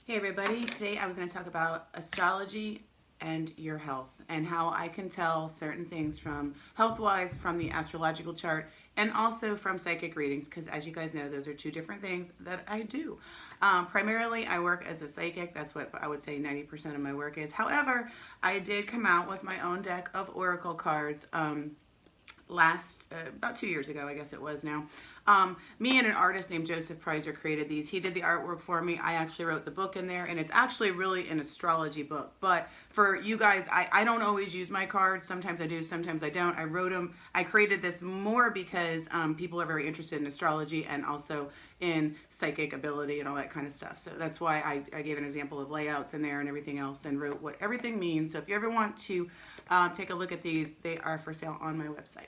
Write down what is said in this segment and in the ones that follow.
Hey everybody, today I was going to talk about astrology and your health and how I can tell certain things from health-wise from the astrological chart and also from psychic readings, because as you guys know, those are two different things that I do. Primarily I work as a psychic. That's what I would say 90% of my work is. However, I did come out with my own deck of oracle cards about 2 years ago, I guess it was now. Me and an artist named Joseph Prizer created these. He did the artwork for me. I actually wrote the book in there, and it's actually really an astrology book. But for you guys, I don't always use my cards. Sometimes I do, sometimes I don't. I wrote them. I created this more because people are very interested in astrology and also in psychic ability and all that kind of stuff. So that's why I gave an example of layouts in there and everything else and wrote what everything means. So if you ever want to take a look at these, they are for sale on my website.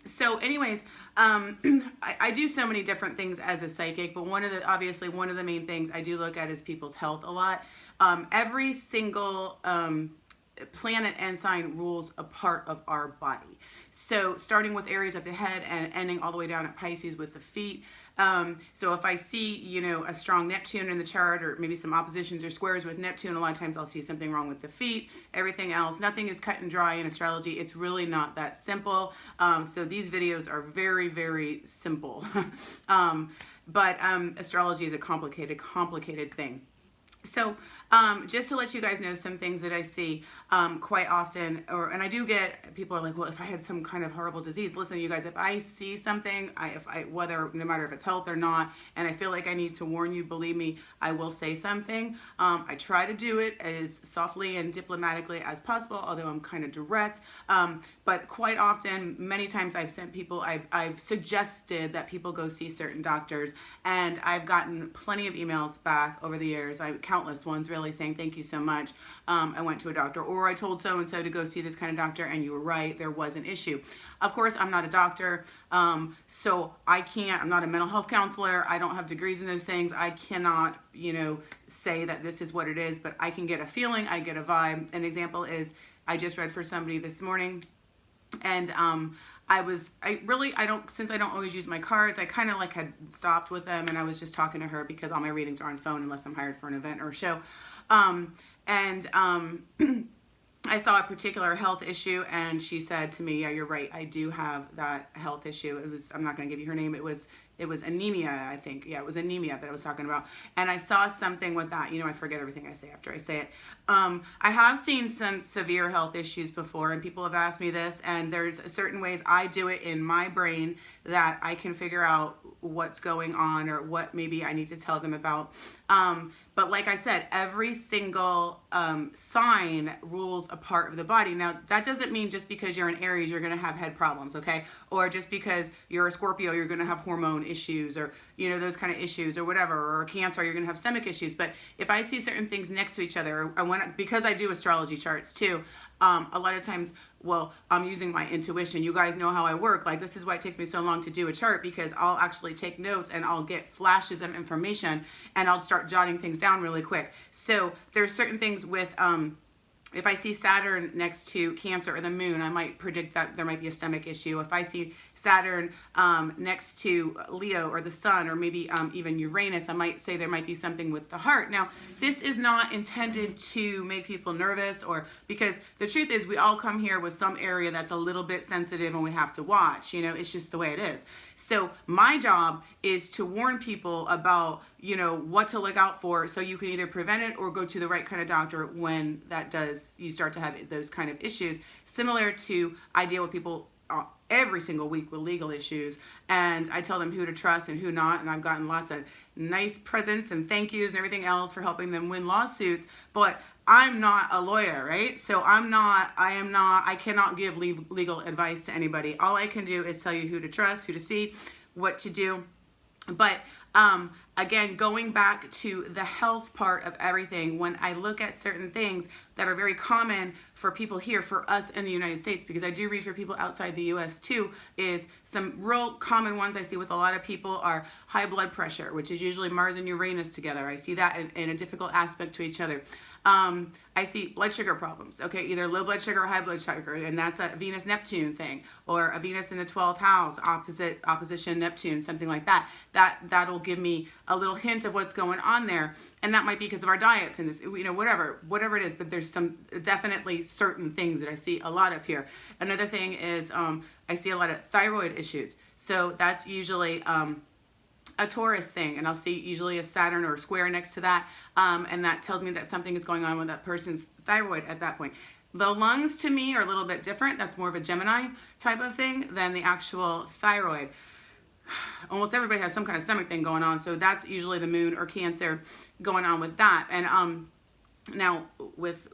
So anyways, I do so many different things as a psychic, but obviously one of the main things I do look at is people's health a lot. Every single planet and sign rules a part of our body. So starting with Aries at the head and ending all the way down at Pisces with the feet. So if I see, a strong Neptune in the chart, or maybe some oppositions or squares with Neptune, a lot of times I'll see something wrong with the feet. Everything else, nothing is cut and dry in astrology. It's really not that simple. So these videos are very, very simple. But astrology is a complicated thing. So just to let you guys know some things that I see quite often, and I do get, people are like, well, if I had some kind of horrible disease, listen, you guys, if I see something, no matter if it's health or not, and I feel like I need to warn you, believe me, I will say something. I try to do it as softly and diplomatically as possible, although I'm kind of direct. But quite often, many times I've suggested that people go see certain doctors, and I've gotten plenty of emails back over the years, countless ones really, saying thank you so much. I went to a doctor, or I told so and so to go see this kind of doctor, and you were right, there was an issue. Of course, I'm not a doctor, so I'm not a mental health counselor. I don't have degrees in those things. I cannot, say that this is what it is, but I can get a feeling, I get a vibe. An example is, I just read for somebody this morning, and since I don't always use my cards, I kind of had stopped with them, and I was just talking to her because all my readings are on phone unless I'm hired for an event or a show. I saw a particular health issue, and she said to me, yeah, you're right, I do have that health issue. I'm not going to give you her name. It was anemia, I think. Yeah, it was anemia that I was talking about. And I saw something with that. I forget everything I say after I say it. I have seen some severe health issues before, and people have asked me this, and there's certain ways I do it in my brain that I can figure out what's going on or what maybe I need to tell them about. But like I said, every single sign rules a part of the body. Now, that doesn't mean just because you're an Aries, you're going to have head problems, okay? Or just because you're a Scorpio, you're going to have hormone issues, or, those kind of issues, or whatever, or a Cancer, you're going to have stomach issues. But if I see certain things next to each other, because I do astrology charts too, a lot of times, I'm using my intuition. You guys know how I work. This is why it takes me so long to do a chart, because I'll actually take notes and I'll get flashes of information and I'll start jotting things down really quick. So there's certain things with, if I see Saturn next to Cancer or the moon, I might predict that there might be a stomach issue. If I see Saturn next to Leo or the sun, or maybe even Uranus, I might say there might be something with the heart. Now, this is not intended to make people nervous, because the truth is we all come here with some area that's a little bit sensitive and we have to watch. It's just the way it is. So my job is to warn people about, what to look out for, so you can either prevent it or go to the right kind of doctor when you start to have those kind of issues. Similar to, I deal with people every single week with legal issues, and I tell them who to trust and who not, and I've gotten lots of nice presents and thank yous and everything else for helping them win lawsuits, but I'm not a lawyer, right? So I cannot give legal advice to anybody. All I can do is tell you who to trust, who to see, what to do. But again, going back to the health part of everything, when I look at certain things that are very common for people here, for us in the United States, because I do read for people outside the US too, is some real common ones I see with a lot of people are high blood pressure, which is usually Mars and Uranus together. I see that in a difficult aspect to each other. I see blood sugar problems, okay, either low blood sugar or high blood sugar, and that's a Venus-Neptune thing, or a Venus in the 12th house, opposition Neptune, something like that. That'll will give me a little hint of what's going on there. And that might be because of our diets and this, you know, whatever it is. But there's some definitely certain things that I see a lot of here. Another thing is I see a lot of thyroid issues. So that's usually a Taurus thing, and I'll see usually a Saturn or a square next to that, and that tells me that something is going on with that person's thyroid at that point. The lungs to me are a little bit different. That's more of a Gemini type of thing than the actual thyroid. Almost everybody has some kind of stomach thing going on, so that's usually the moon or Cancer going on with that. And now with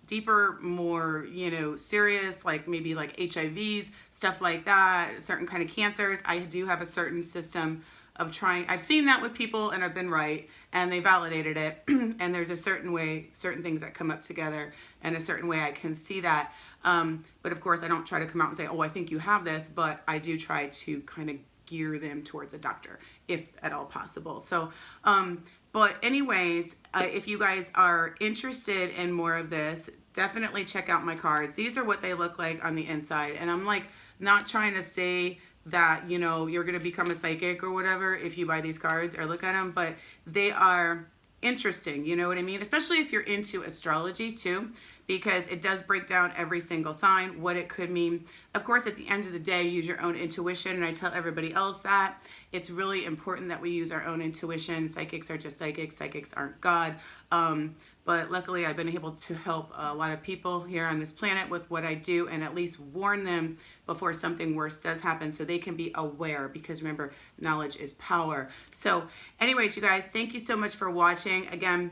deeper, more, you know, serious, like maybe like HIVs, stuff like that, certain kind of cancers, I do have a certain system of trying. I've seen that with people and I've been right and they validated it. And there's a certain way, certain things that come up together and a certain way I can see that. But of course I don't try to come out and say, oh, I think you have this, but I do try to kind of gear them towards a doctor if at all possible. So, but anyways, if you guys are interested in more of this, definitely check out my cards. These are what they look like on the inside. And I'm like, not trying to say that, you know, you're going to become a psychic or whatever if you buy these cards or look at them, but they are interesting, you know what I mean? Especially if you're into astrology too, because it does break down every single sign, what it could mean. Of course, at the end of the day, use your own intuition, and I tell everybody else that. It's really important that we use our own intuition. Psychics are just psychics. Psychics aren't God. But luckily, I've been able to help a lot of people here on this planet with what I do and at least warn them before something worse does happen so they can be aware, because remember, knowledge is power. So anyways, you guys, thank you so much for watching. Again,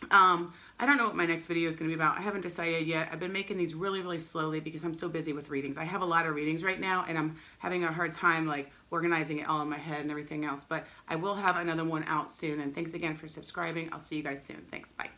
I don't know what my next video is going to be about. I haven't decided yet. I've been making these really, really slowly because I'm so busy with readings. I have a lot of readings right now and I'm having a hard time like organizing it all in my head and everything else. But I will have another one out soon. And thanks again for subscribing. I'll see you guys soon. Thanks. Bye.